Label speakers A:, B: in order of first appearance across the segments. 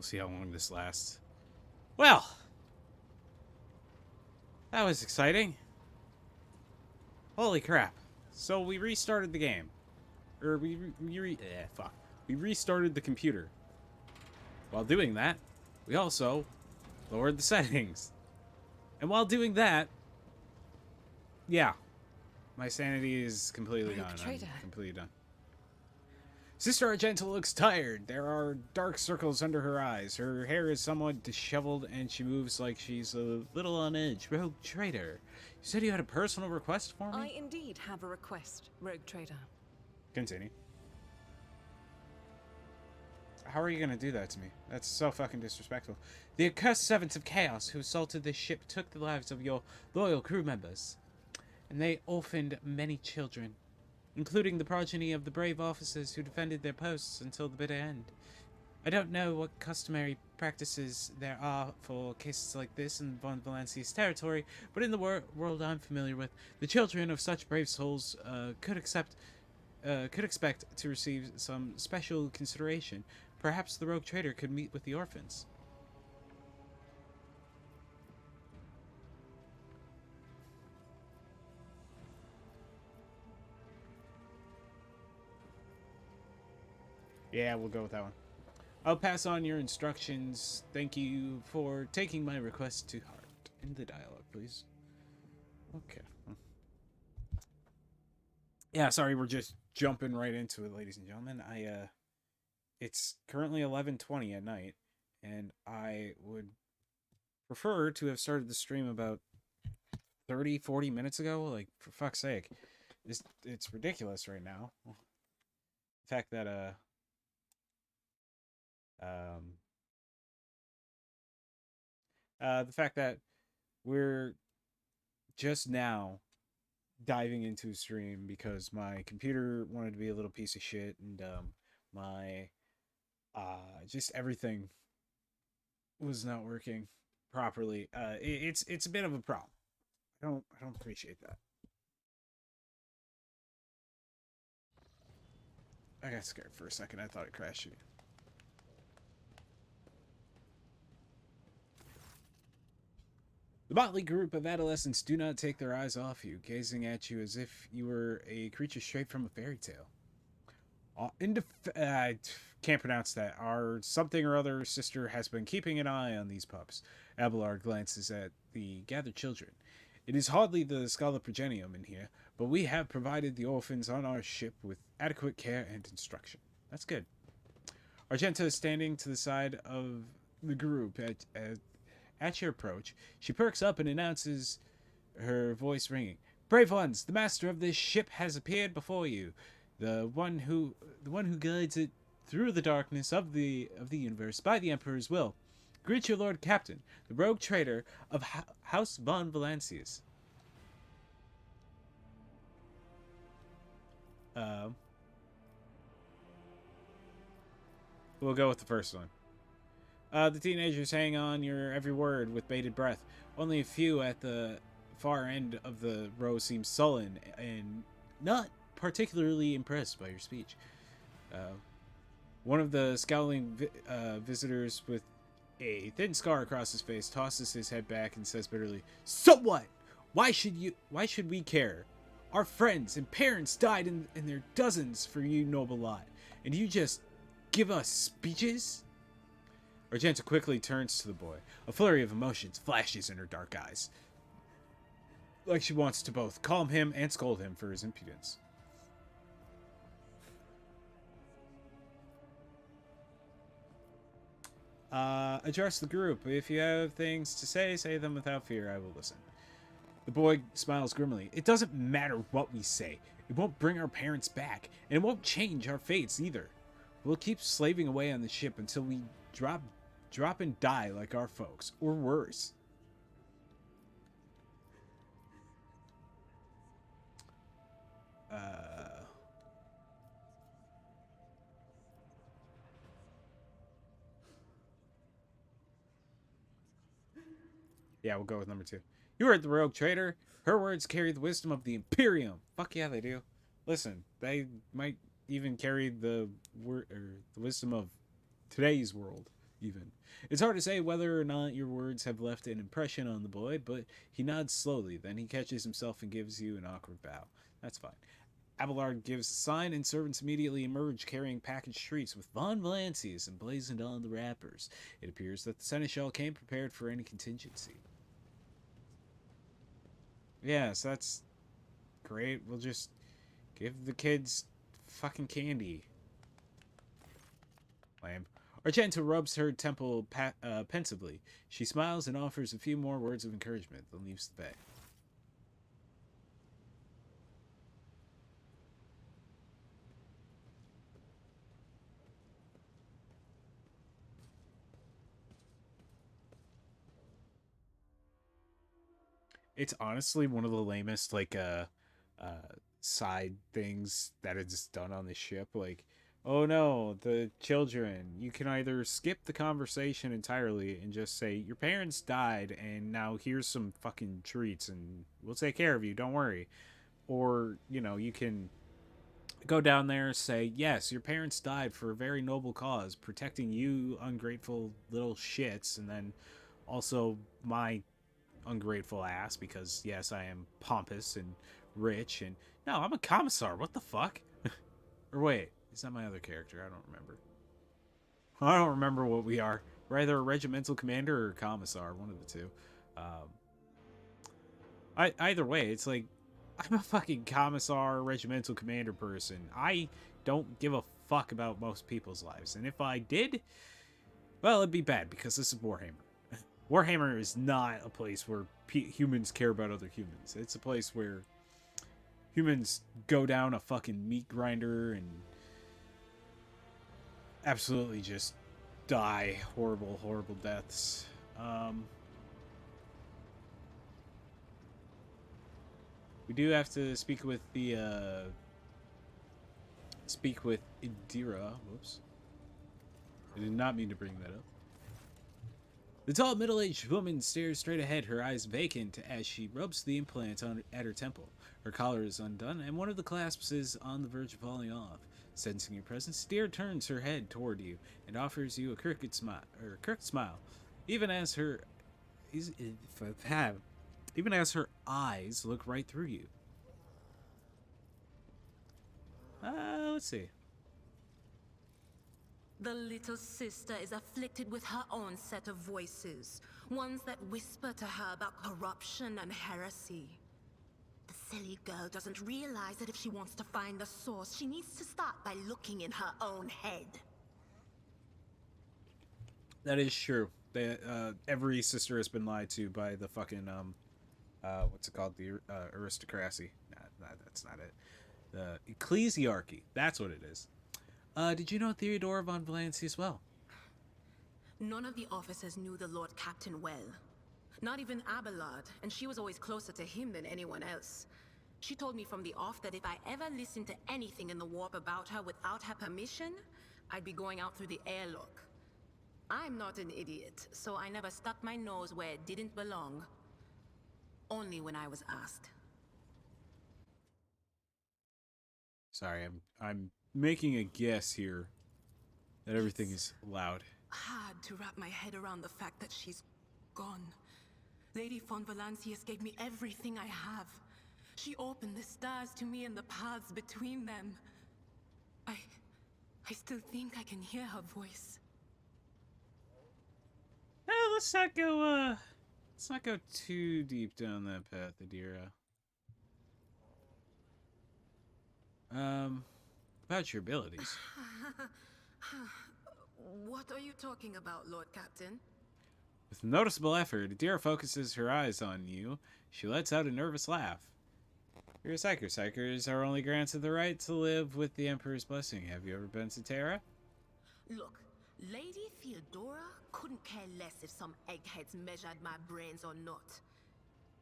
A: see how long this lasts. Well, that was exciting. Holy crap. So we restarted the game. Or we restarted the computer. While doing that, we also lowered the settings. And while doing that, yeah, my sanity is completely gone. I'm completely done. Sister Argenta looks tired. There are dark circles under her eyes. Her hair is somewhat disheveled, and she moves like she's a little on edge. Rogue Trader, you said you had a personal request for me?
B: I indeed have a request, Rogue Trader.
A: Continue. How are you gonna do that to me? That's so fucking disrespectful. The accursed servants of chaos who assaulted this ship took the lives of your loyal crew members, and they orphaned many children, including the progeny of the brave officers who defended their posts until the bitter end. I don't know what customary practices there are for cases like this in Von Valancia's territory, but in the world I'm familiar with, the children of such brave souls could expect to receive some special consideration. Perhaps the Rogue Trader could meet with the orphans. Yeah, we'll go with that one. I'll pass on your instructions. Thank you for taking my request to heart. In the dialogue, please. Okay. Yeah, sorry, we're just jumping right into it, ladies and gentlemen. It's currently 11:20 at night, and I would prefer to have started the stream about 30-40 minutes ago. Like, for fuck's sake. It's ridiculous right now. The fact that, the fact that we're just now diving into a stream because my computer wanted to be a little piece of shit, and my just everything was not working properly. It's a bit of a problem. I don't appreciate that. I got scared for a second. I thought it crashed again. The motley group of adolescents do not take their eyes off you, gazing at you as if you were a creature straight from a fairy tale. I can't pronounce that. Our something or other sister has been keeping an eye on these pups. Abelard glances at the gathered children. It is hardly the Scala Progenium in here, but we have provided the orphans on our ship with adequate care and instruction. That's good. Argenta is standing to the side of the group at your approach. She perks up and announces, her voice ringing. Brave ones, the master of this ship has appeared before you. The one who guides it through the darkness of the universe by the Emperor's will. Greet your Lord Captain, the Rogue Trader of House Von Valancius. We'll go with the first one. The teenagers hang on your every word with bated breath. Only a few at the far end of the row seem sullen and not particularly impressed by your speech. One of the scowling visitors with a thin scar across his face tosses his head back and says bitterly, "So what? Why should we care? Our friends and parents died in their dozens for you noble lot, and you just give us speeches?" Argenta quickly turns to the boy. A flurry of emotions flashes in her dark eyes, like she wants to both calm him and scold him for his impudence. Address the group. If you have things to say them without fear. I will listen. The boy smiles grimly. It doesn't matter what we say. It won't bring our parents back, and it won't change our fates either. We'll keep slaving away on the ship until we drop and die like our folks, or worse. Yeah, we'll go with number 2. You heard the Rogue Trader. Her words carry the wisdom of the Imperium. Fuck yeah, they do. Listen, they might even carry the wisdom of today's world. Even. It's hard to say whether or not your words have left an impression on the boy, but he nods slowly. Then he catches himself and gives you an awkward bow. That's fine. Abelard gives a sign, and servants immediately emerge carrying packaged treats with Von Valancius emblazoned on the wrappers. It appears that the Seneschal came prepared for any contingency. Yes, that's great. We'll just give the kids fucking candy. Lame. Argenta rubs her temple pensively. She smiles and offers a few more words of encouragement, then leaves the bay. It's honestly one of the lamest, like, side things that is done on the ship. Like, oh no, the children. You can either skip the conversation entirely and just say, your parents died, and now here's some fucking treats, and we'll take care of you, don't worry. Or, you know, you can go down there and say, yes, your parents died for a very noble cause, protecting you ungrateful little shits, and then also my ungrateful ass, because yes, I am pompous and rich, and no, I'm a commissar. What the fuck? Or wait, is that my other character? I don't remember. I don't remember what we are. We're either a regimental commander or a commissar, one of the two. Either way, it's like, I'm a fucking commissar, regimental commander person. I don't give a fuck about most people's lives, and if I did, well, it'd be bad, because this is Warhammer. Warhammer is not a place where humans care about other humans. It's a place where humans go down a fucking meat grinder and absolutely just die horrible, horrible deaths. We do have to speak with the Idira. Whoops. I did not mean to bring that up. The tall, middle-aged woman stares straight ahead, her eyes vacant as she rubs the implant at her temple. Her collar is undone, and one of the clasps is on the verge of falling off. Sensing your presence, Idira turns her head toward you and offers you a crooked smile, even as her eyes look right through you. Let's see.
C: The little sister is afflicted with her own set of voices, ones that whisper to her about corruption and heresy. The silly girl doesn't realize that if she wants to find the source, she needs to start by looking in her own head.
A: That is true. Every sister has been lied to by the fucking, what's it called? The aristocracy. Nah, that's not it. The ecclesiarchy. That's what it is. Did you know Theodore von Valancius well?
C: None of the officers knew the Lord Captain well. Not even Abelard, and she was always closer to him than anyone else. She told me from the off that if I ever listened to anything in the warp about her without her permission, I'd be going out through the airlock. I'm not an idiot, so I never stuck my nose where it didn't belong. Only when I was asked.
A: Sorry, I'm making a guess here that everything is loud.
C: Hard to wrap my head around the fact that she's gone. Lady von Valancius gave me everything I have. She opened the stars to me and the paths between them. I still think I can hear her voice.
A: Let's not go too deep down that path, Idira. About your abilities.
C: What are you talking about, Lord Captain?
A: With noticeable effort, Idira focuses her eyes on you. She lets out a nervous laugh. You're a psyker. Psykers are only granted the right to live with the Emperor's blessing. Have you ever been to Terra?
C: Look, Lady Theodora couldn't care less if some eggheads measured my brains or not.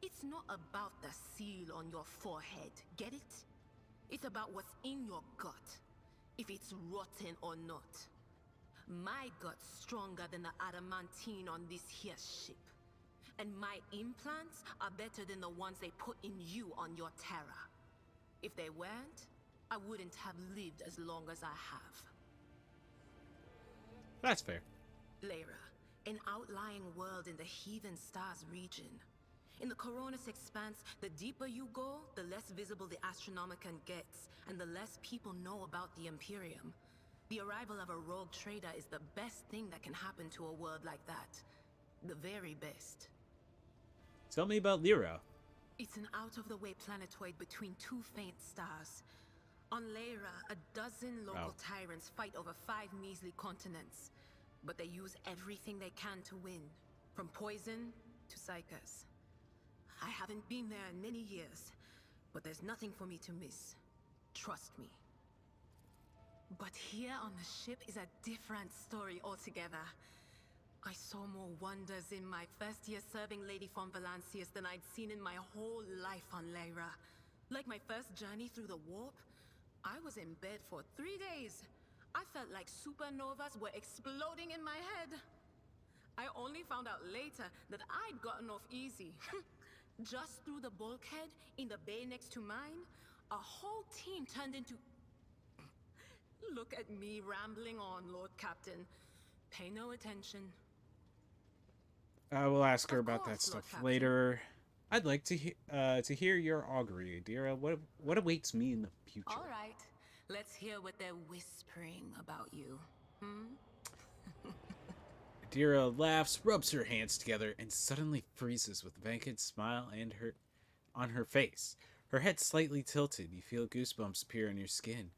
C: It's not about the seal on your forehead, get it? It's about what's in your gut, if it's rotten or not. My gut's stronger than the adamantine on this here ship. And my implants are better than the ones they put in you on your Terra. If they weren't, I wouldn't have lived as long as I have.
A: That's fair.
C: Lyra, an outlying world in the Heathen Stars region. In the Coronis Expanse, the deeper you go, the less visible the Astronomicon gets, and the less people know about the Imperium. The arrival of a rogue trader is the best thing that can happen to a world like that. The very best.
A: Tell me about Lyra.
C: It's an out-of-the-way planetoid between two faint stars. On Lyra, a dozen local tyrants fight over 5 measly continents. But they use everything they can to win, from poison to psychers. I haven't been there in many years, but there's nothing for me to miss. Trust me. But here on the ship is a different story altogether. I saw more wonders in my first year serving Lady von Valancius than I'd seen in my whole life on Lyra. Like my first journey through the warp, I was in bed for 3 days. I felt like supernovas were exploding in my head. I only found out later that I'd gotten off easy. Just through the bulkhead in the bay next to mine, a whole team turned into... Look at me rambling on, Lord Captain. Pay no attention.
A: I will ask her about that
C: course, Lord
A: stuff
C: Captain.
A: later. I'd like to hear your augury, Idira. What awaits me in the future?
C: All right, let's hear what they're whispering about you.
A: Idira laughs, rubs her hands together, and suddenly freezes with a vacant smile on her face. Her head slightly tilted. You feel goosebumps appear on your skin,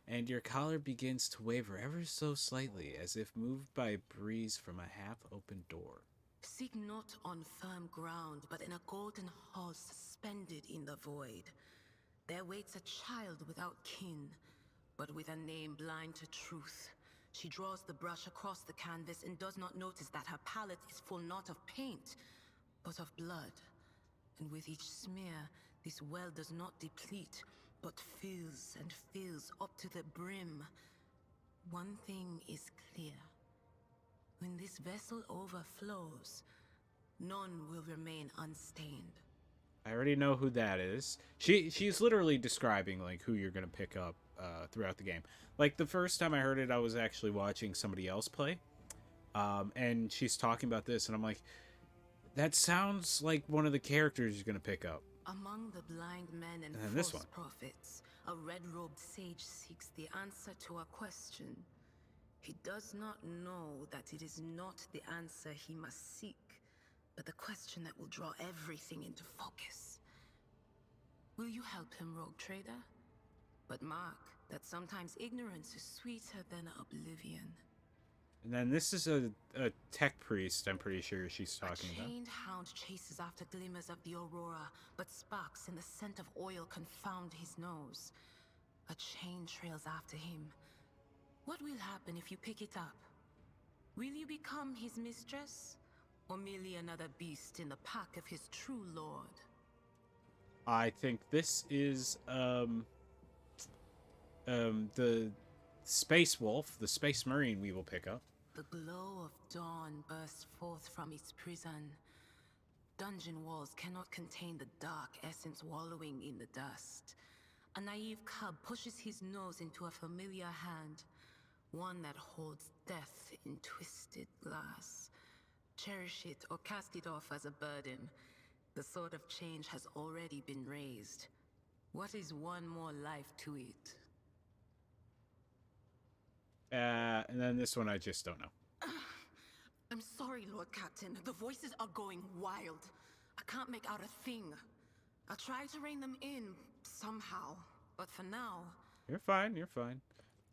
A: and your collar begins to waver ever so slightly, as if moved by a breeze from a half-open door.
C: Seek not on firm ground, but in a golden hall suspended in the void. There waits a child without kin, but with a name blind to truth. She draws the brush across the canvas and does not notice that her palette is full not of paint, but of blood. And with each smear, this well does not deplete, but fills and fills up to the brim. One thing is clear. When this vessel overflows, none will remain unstained.
A: I already know who that is. She's literally describing like who you're gonna pick up throughout the game. Like the first time I heard it, I was actually watching somebody else play, and she's talking about this, and I'm like, that sounds like one of the characters you're gonna pick up.
C: Among the blind men and
A: then this
C: false
A: one.
C: prophets, a red-robed sage seeks the answer to a question. He does not know that it is not the answer he must seek, but the question that will draw everything into focus. Will you help him, rogue trader? But mark that sometimes ignorance is sweeter than oblivion.
A: And then this is a tech priest, I'm pretty sure she's talking
C: A
A: about.
C: chained hound chases after glimmers of the aurora, but sparks and the scent of oil confound his nose. A chain trails after him. What will happen if you pick it up? Will you become his mistress? Or merely another beast in the pack of his true lord?
A: I think this is the space wolf, the space marine we will pick up.
C: The glow of dawn bursts forth from its prison. Dungeon walls cannot contain the dark essence wallowing in the dust. A naive cub pushes his nose into a familiar hand, one that holds death in twisted glass. Cherish it or cast it off as a burden. The sword of change has already been raised. What is one more life to it?
A: And then this one I just don't know.
C: I'm sorry, Lord Captain. The voices are going wild. I can't make out a thing. I'll try to rein them in somehow, but for now...
A: You're fine, you're fine.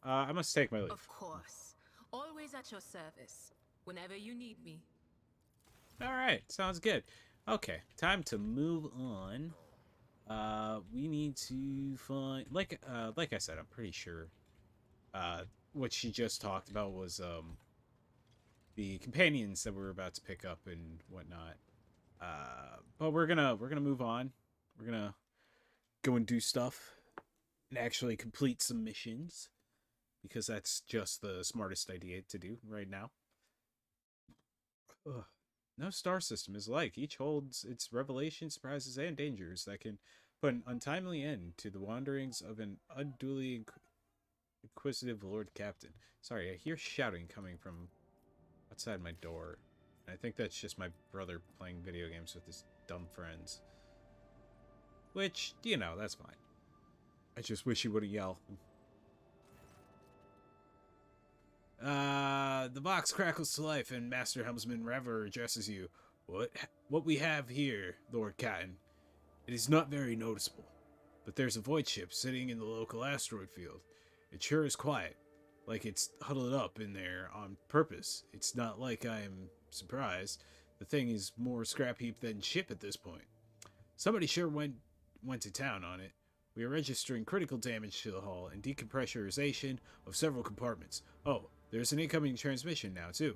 A: I must take my leave.
C: Of course. Always at your service. Whenever you need me.
A: Alright, sounds good. Okay, time to move on. We need to find... Like I said, I'm pretty sure what she just talked about was the companions that we're about to pick up and whatnot. But we're gonna move on. We're gonna go and do stuff and actually complete some missions, because that's just the smartest idea to do right now. Ugh. No star system is alike. Each holds its revelations, surprises, and dangers that can put an untimely end to the wanderings of an unduly inquisitive Lord Captain. Sorry, I hear shouting coming from outside my door. I think that's just my brother playing video games with his dumb friends. Which, you know, that's fine. I just wish he wouldn't yell. The box crackles to life and Master Helmsman Rever addresses you. What we have here, Lord Catton, it is not very noticeable. But there's a void ship sitting in the local asteroid field. It sure is quiet. Like it's huddled up in there on purpose. It's not like I am surprised. The thing is more scrap heap than ship at this point. Somebody sure went to town on it. We are registering critical damage to the hull and decompressurization of several compartments. Oh, there's an incoming transmission now, too.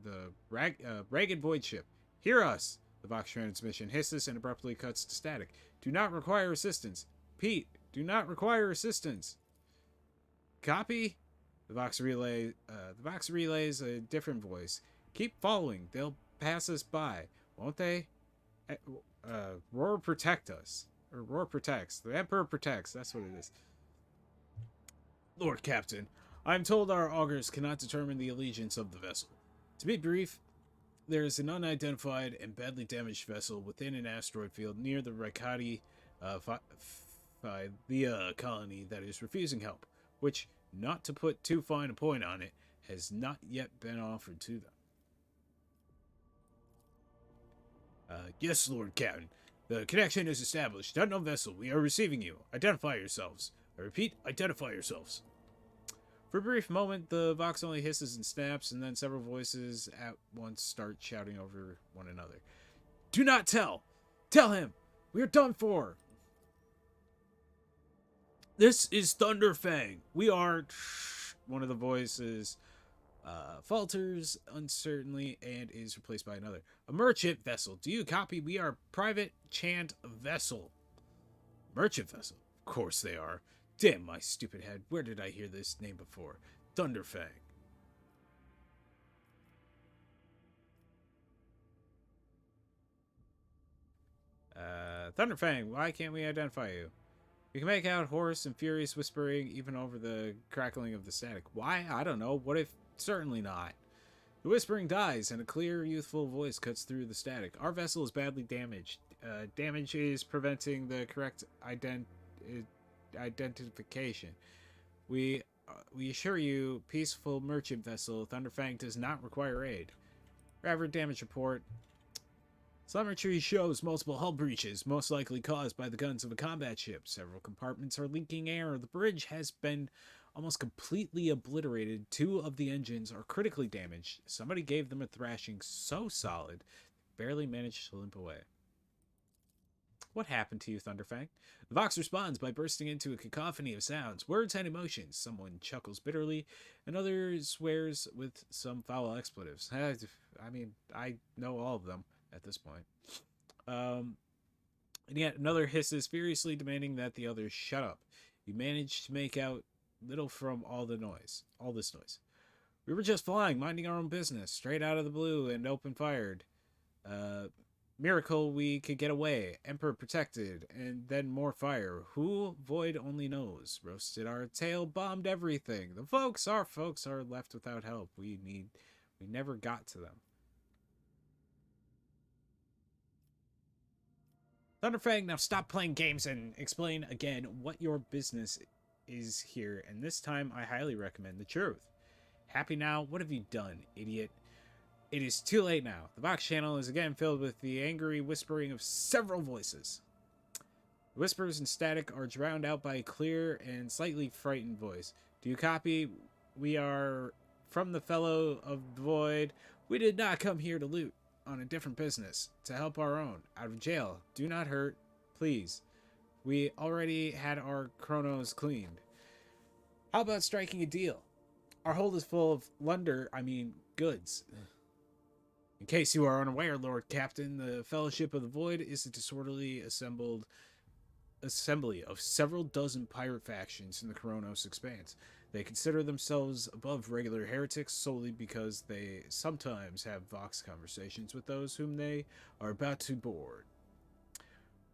A: The ragged void ship. Hear us! The Vox transmission hisses and abruptly cuts to static. Do not require assistance. Pete, do not require assistance. Copy? The Vox relays a different voice. Keep following. They'll pass us by, won't they? Roar protect us. Or Roar protects. The Emperor protects. That's what it is. Lord Captain, I am told our augurs cannot determine the allegiance of the vessel. To be brief, there is an unidentified and badly damaged vessel within an asteroid field near the Rakati colony that is refusing help, which, not to put too fine a point on it, has not yet been offered to them. Yes, Lord Captain. The connection is established. Unknown vessel, we are receiving you. Identify yourselves. I repeat, identify yourselves. For a brief moment, the Vox only hisses and snaps, and then several voices at once start shouting over one another. Do not tell! Tell him! We are done for! This is Thunderfang. We are... One of the voices falters uncertainly and is replaced by another. A merchant vessel. Do you copy? We are private chant vessel. Merchant vessel? Of course they are. Damn my stupid head. Where did I hear this name before? Thunderfang. Thunderfang, why can't we identify you? You can make out hoarse and furious whispering even over the crackling of the static. Why? I don't know. What if... Certainly not. The whispering dies, and a clear, youthful voice cuts through the static. Our vessel is badly damaged. Damage is preventing the correct identification. We assure you, peaceful merchant vessel, Thunderfang does not require aid. Rapid damage report. Telemetry shows multiple hull breaches, most likely caused by the guns of a combat ship. Several compartments are leaking air. The bridge has been almost completely obliterated. 2 of the engines are critically damaged. Somebody gave them a thrashing so solid, they barely managed to limp away. What happened to you, Thunderfang? The Vox responds by bursting into a cacophony of sounds, words, and emotions. Someone chuckles bitterly, and others swears with some foul expletives. I mean, I know all of them at this point. And yet another hisses furiously, demanding that the others shut up. You manage to make out little from all this noise. We were just flying, minding our own business, straight out of the blue and open fired. Miracle we could get away. Emperor protected, and then more fire. Who? Void only knows. Roasted our tail, bombed everything. Our folks are left without help. We never got to them. Thunderfang, now stop playing games and explain again what your business is here, and this time I highly recommend the truth. Happy now? What have you done, idiot? It is too late now. The Vox channel is again filled with the angry whispering of several voices. The whispers and static are drowned out by a clear and slightly frightened voice. Do you copy? We are from the Fellow of the Void. We did not come here to loot. On a different business. To help our own. Out of jail. Do not hurt. Please. We already had our chronos cleaned. How about striking a deal? Our hold is full of goods. In case you are unaware, Lord Captain, the Fellowship of the Void is a disorderly assembly of several dozen pirate factions in the Kronos Expanse. They consider themselves above regular heretics solely because they sometimes have Vox conversations with those whom they are about to board.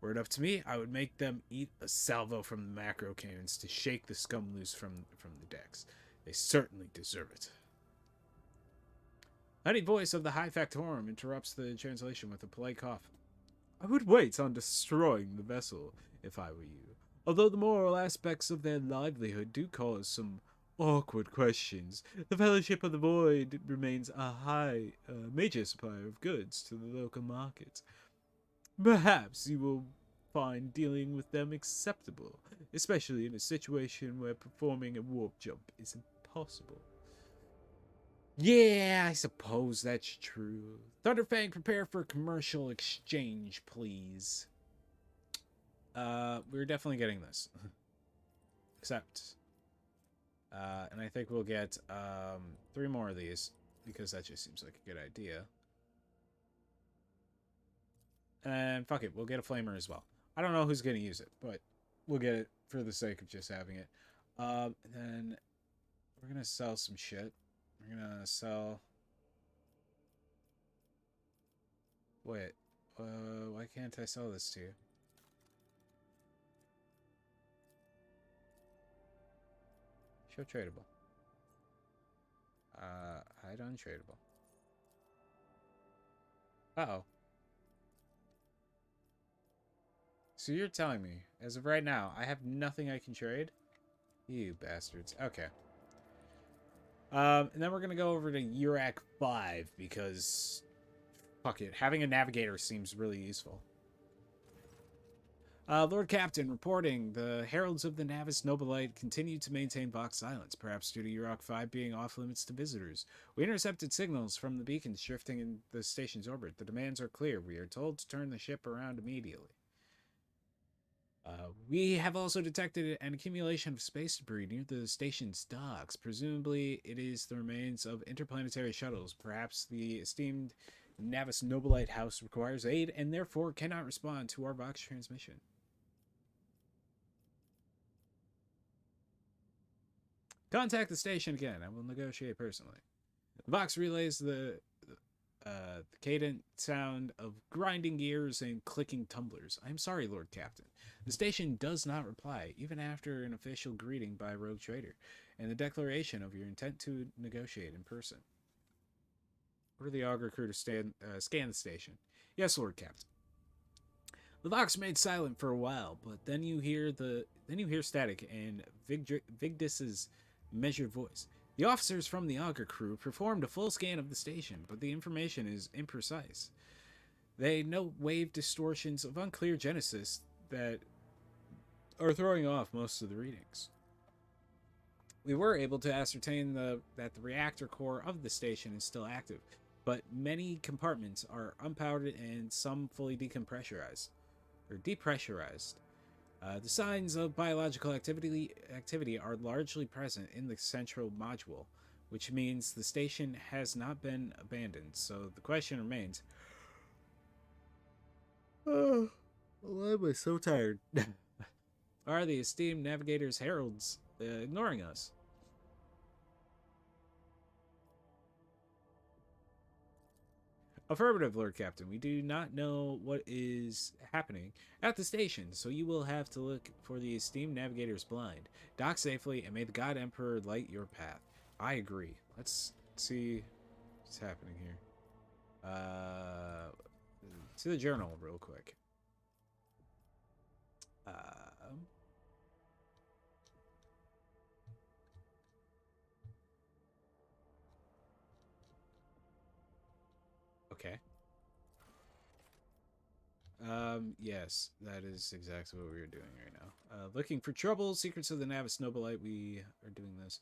A: Were it up to me, I would make them eat a salvo from the macro cannons to shake the scum loose from the decks. They certainly deserve it. Honey voice of the High Factorum interrupts the translation with a polite cough. I would wait on destroying the vessel, if I were you. Although the moral aspects of their livelihood do cause some awkward questions, the Fellowship of the Void remains a major supplier of goods to the local market. Perhaps you will find dealing with them acceptable, especially in a situation where performing a warp jump is impossible. Yeah, I suppose that's true. Thunderfang, prepare for commercial exchange, please. We're definitely getting this. Except, and I think we'll get 3 more of these, because that just seems like a good idea. And fuck it, we'll get a flamer as well. I don't know who's going to use it, but we'll get it for the sake of just having it. And then we're going to sell some shit. We're going to sell... Wait, why can't I sell this to you? Show tradable. Hide untradable. Uh-oh. So you're telling me, as of right now, I have nothing I can trade? You bastards. Okay. And then we're going to go over to Urak 5, because... fuck it. Having a navigator seems really useful. Lord Captain, reporting. The Heralds of the Navis Nobilite continue to maintain Vox silence, perhaps due to Urak 5 being off-limits to visitors. We intercepted signals from the beacons drifting in the station's orbit. The demands are clear. We are told to turn the ship around immediately. We have also detected an accumulation of space debris near the station's docks. Presumably, it is the remains of interplanetary shuttles. Perhaps the esteemed Navis Nobilite House requires aid and therefore cannot respond to our Vox transmission. Contact the station again. I will negotiate personally. The Vox relays the cadent sound of grinding gears and clicking tumblers. I am sorry, Lord Captain. The station does not reply, even after an official greeting by a rogue trader, and the declaration of your intent to negotiate in person. Order the auger crew to scan the station. Yes, Lord Captain. The Vox remained silent for a while, but then you hear static and Vigdis's measured voice. The officers from the auger crew performed a full scan of the station, but the information is imprecise. They note wave distortions of unclear genesis that are throwing off most of the readings. We were able to ascertain that the reactor core of the station is still active, but many compartments are unpowered and some fully depressurized. The signs of biological activity are largely present in the central module, which means the station has not been abandoned. So the question remains... Oh, why am I so tired? Are the esteemed navigators heralds ignoring us? Affirmative, Lord Captain. We do not know what is happening at the station, so you will have to look for the esteemed navigators blind. Dock safely, and may the God Emperor light your path. I agree. Let's see what's happening here. To the journal real quick. Okay. Yes, that is exactly what we are doing right now. Looking for trouble, Secrets of the Navis Nobilite, we are doing this.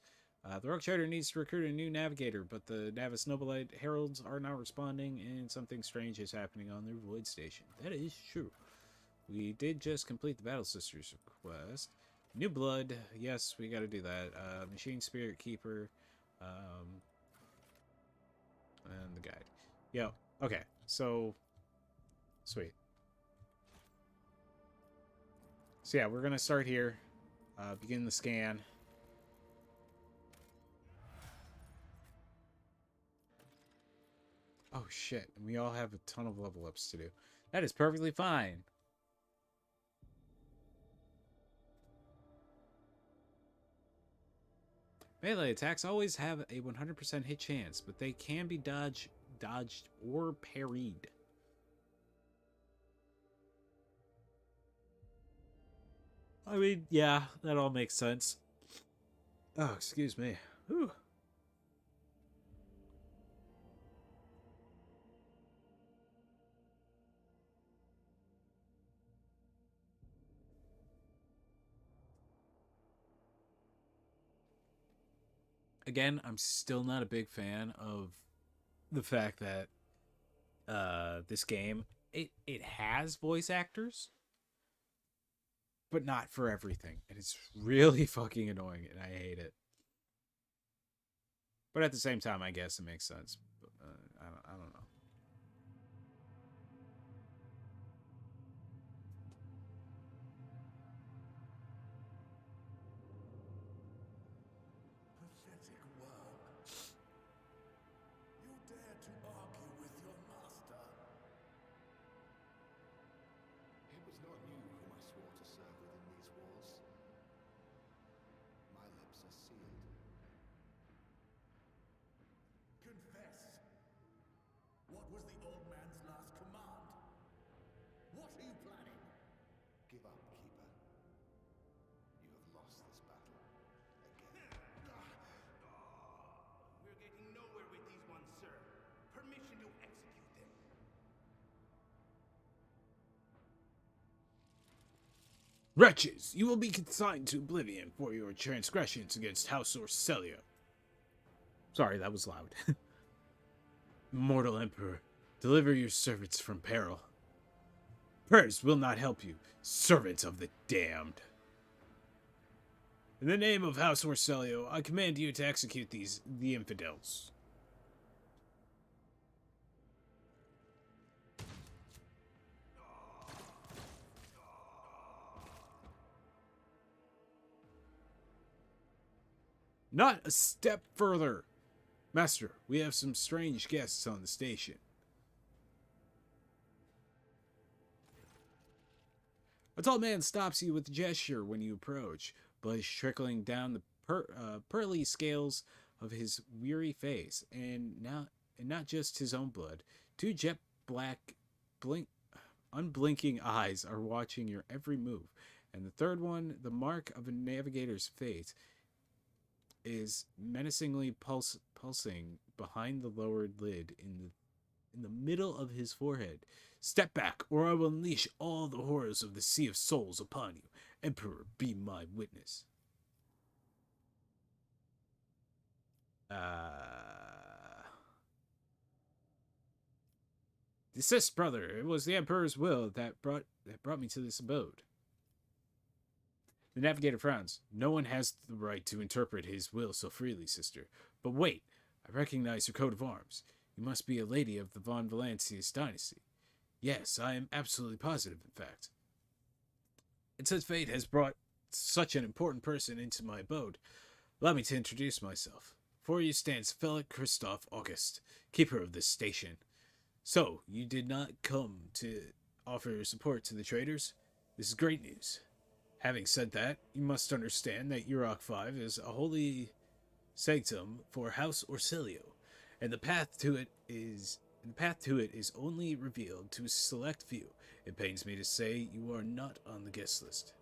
A: The Rogue Trader needs to recruit a new navigator, but the Navis Nobilite heralds are not responding, and something strange is happening on their void station. That is true. We did just complete the Battle Sisters request. New blood, yes, we gotta do that. Machine Spirit Keeper, and the guide. Yo, okay, so, sweet. So yeah, we're gonna start here, begin the scan. Oh shit, and we all have a ton of level ups to do. That is perfectly fine. Melee attacks always have a 100% hit chance, but they can be dodged or parried. I mean, yeah, that all makes sense. Oh, excuse me. Whew. Again, I'm still not a big fan of the fact that this game it has voice actors, but not for everything, and it's really fucking annoying, and I hate it. But at the same time, I guess it makes sense. But, I don't know.
D: Pathetic worm. You dare to argue with your master?
E: It was not you whom I swore to serve within these walls. My lips are sealed.
D: Confess. What was the old man's last command? What are you planning?
E: Give up, Keeper. You have lost this battle. Again.
D: We're getting nowhere with these ones, sir. Permission to execute them.
A: Wretches, you will be consigned to oblivion for your transgressions against House Orcelio. Sorry, that was loud. Mortal Emperor, deliver your servants from peril. Prayers will not help you, servants of the damned. In the name of House Orcelio, I command you to execute the infidels. Not a step further. Master, we have some strange guests on the station. A tall man stops you with a gesture when you approach, blood trickling down the pearly scales of his weary face, and not just his own blood. Two jet black, unblinking eyes are watching your every move, and the third one, the mark of a navigator's fate, is menacingly pulsing behind the lowered lid in the middle of his forehead. Step back, or I will unleash all the horrors of the Sea of Souls upon you. Emperor, be my witness. Desist, brother. It was the Emperor's will that brought me to this abode. The navigator frowns. No one has the right to interpret his will so freely, sister. But wait, I recognize your coat of arms. You must be a lady of the von Valancius dynasty. Yes, I am absolutely positive, in fact. And since fate has brought such an important person into my abode, allow me to introduce myself. Before you stands Felix Christoph August, keeper of this station. So, you did not come to offer your support to the traders? This is great news. Having said that, you must understand that Urok 5 is a holy sanctum for House Orcelio, and the path to it is only revealed to a select few. It pains me to say you are not on the guest list.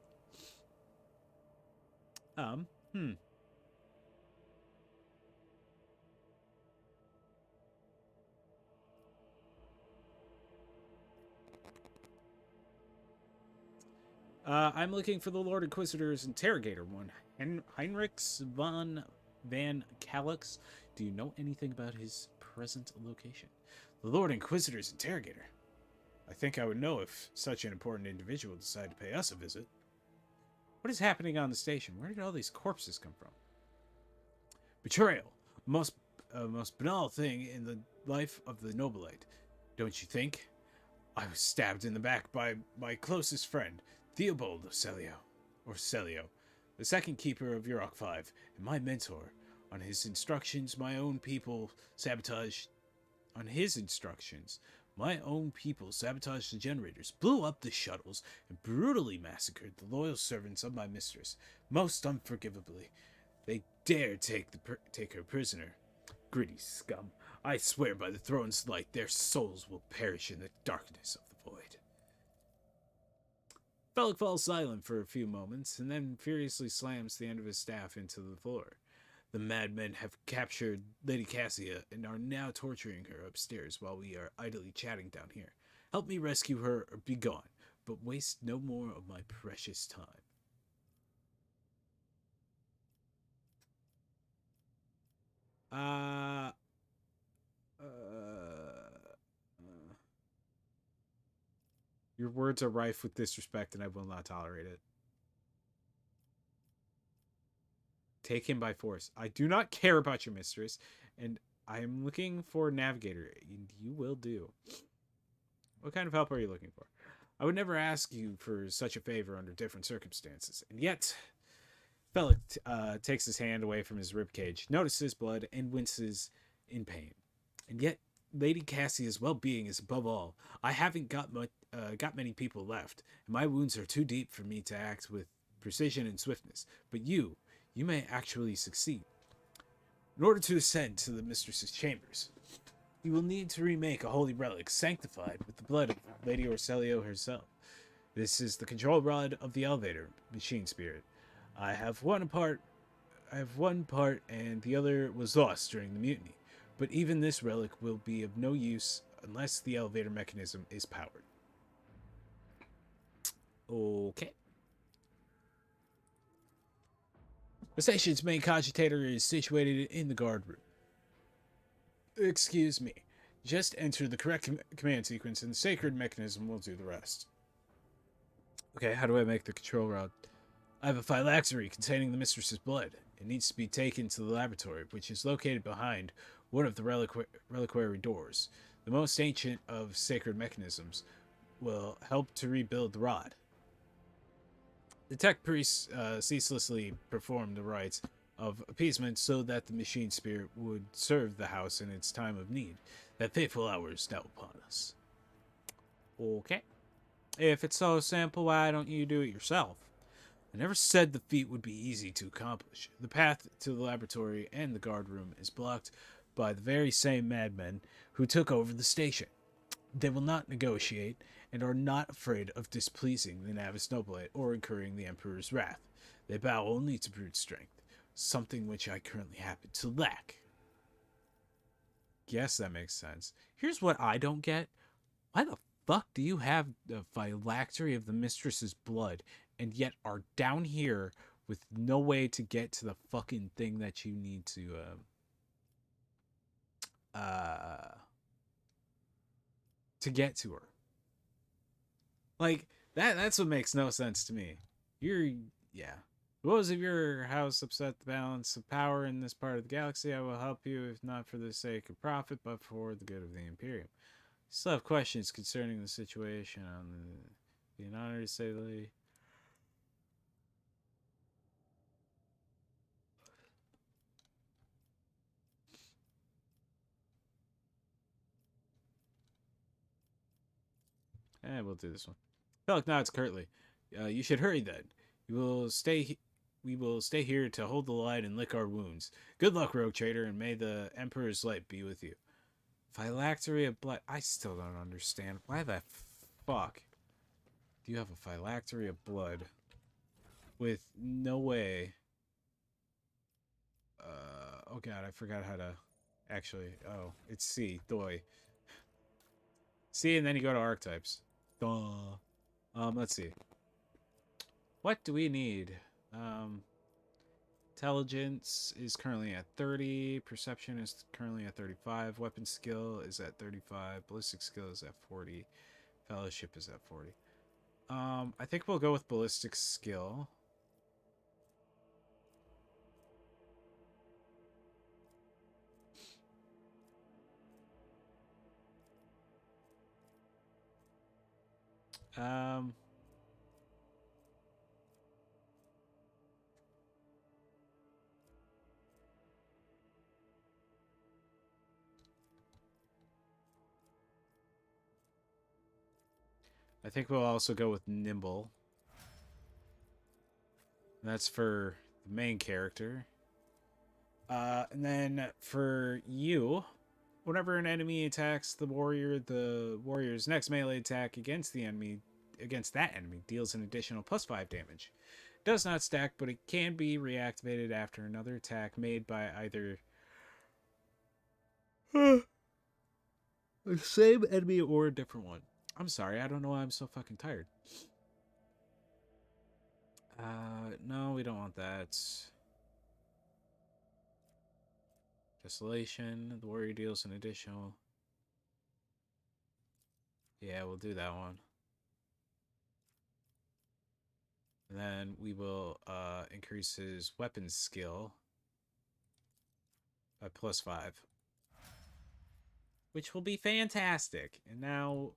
A: I'm looking for the Lord Inquisitor's interrogator, one Heinrichs van Calix. Do you know anything about his present location? The Lord Inquisitor's interrogator. I think I would know if such an important individual decided to pay us a visit. What is happening on the station? Where did all these corpses come from? Betrayal. Most banal thing in the life of the Nobilite. Don't you think? I was stabbed in the back by my closest friend, Theobald of Celio, the second keeper of Urok 5, and my mentor. On his instructions, my own people sabotaged the generators, blew up the shuttles, and brutally massacred the loyal servants of my mistress, most unforgivably. They dare take her prisoner. Gritty scum. I swear by the throne's light, their souls will perish in the darkness of the void. Felix falls silent for a few moments, and then furiously slams the end of his staff into the floor. The madmen have captured Lady Cassia and are now torturing her upstairs while we are idly chatting down here. Help me rescue her or be gone, but waste no more of my precious time. Your words are rife with disrespect, and I will not tolerate it. Take him by force. I do not care about your mistress, and I am looking for a navigator, and you will do. What kind of help are you looking for? I would never ask you for such a favor under different circumstances, and yet... Felix takes his hand away from his ribcage, notices blood, and winces in pain. And yet, Lady Cassia's well-being is above all. I haven't got many people left, and my wounds are too deep for me to act with precision and swiftness. But you may actually succeed. In order to ascend to the mistress's chambers, you will need to remake a holy relic sanctified with the blood of Lady Orselio herself. This is the control rod of the elevator, machine spirit. I have one part, and the other was lost during the mutiny. But even this relic will be of no use unless the elevator mechanism is powered. Okay. The station's main cogitator is situated in the guard room. Excuse me. Just enter the correct command sequence and the sacred mechanism will do the rest. Okay, how do I make the control rod? I have a phylactery containing the mistress's blood. It needs to be taken to the laboratory, which is located behind one of the reliquary doors. The most ancient of sacred mechanisms will help to rebuild the rod. The tech priests ceaselessly perform the rites of appeasement so that the machine spirit would serve the house in its time of need. That fateful hour is now upon us. Okay. If it's so simple, why don't you do it yourself? I never said the feat would be easy to accomplish. The path to the laboratory and the guard room is blocked by the very same madmen who took over the station. They will not negotiate and are not afraid of displeasing the Navis Nobilate or incurring the Emperor's wrath. They bow only to brute strength, something which I currently happen to lack. Yes, that makes sense. Here's what I don't get. Why the fuck do you have the phylactery of the mistress's blood and yet are down here with no way to get to the fucking thing that you need to get to her? Like, that's what makes no sense to me. Yeah. Woes of your house upset the balance of power in this part of the galaxy. I will help you, if not for the sake of profit, but for the good of the Imperium. Still have questions concerning the situation on the... Be an honor to say the least. We'll do this one. Felix nods curtly. You should hurry then. We will stay here to hold the light and lick our wounds. Good luck, rogue trader, and may the Emperor's light be with you. Phylactery of blood. I still don't understand. Why the fuck do you have a phylactery of blood with no way? Oh god, I forgot how to actually. Oh, it's C. Doi. C, and then you go to archetypes. Duh. Let's see. What do we need? Intelligence is currently at 30. Perception is currently at 35. Weapon skill is at 35. Ballistic skill is at 40. Fellowship is at 40. I think we'll go with ballistic skill. I think we'll also go with nimble. That's for the main character. And then for you, whenever an enemy attacks the warrior's next melee attack against that enemy deals an additional +5 damage. Does not stack, but it can be reactivated after another attack made by either the same enemy or a different one. I'm sorry, I don't know why I'm so fucking tired. No, we don't want that. Desolation. The warrior deals an additional. Yeah, we'll do that one. And then we will increase his weapon skill by +5. Which will be fantastic. And now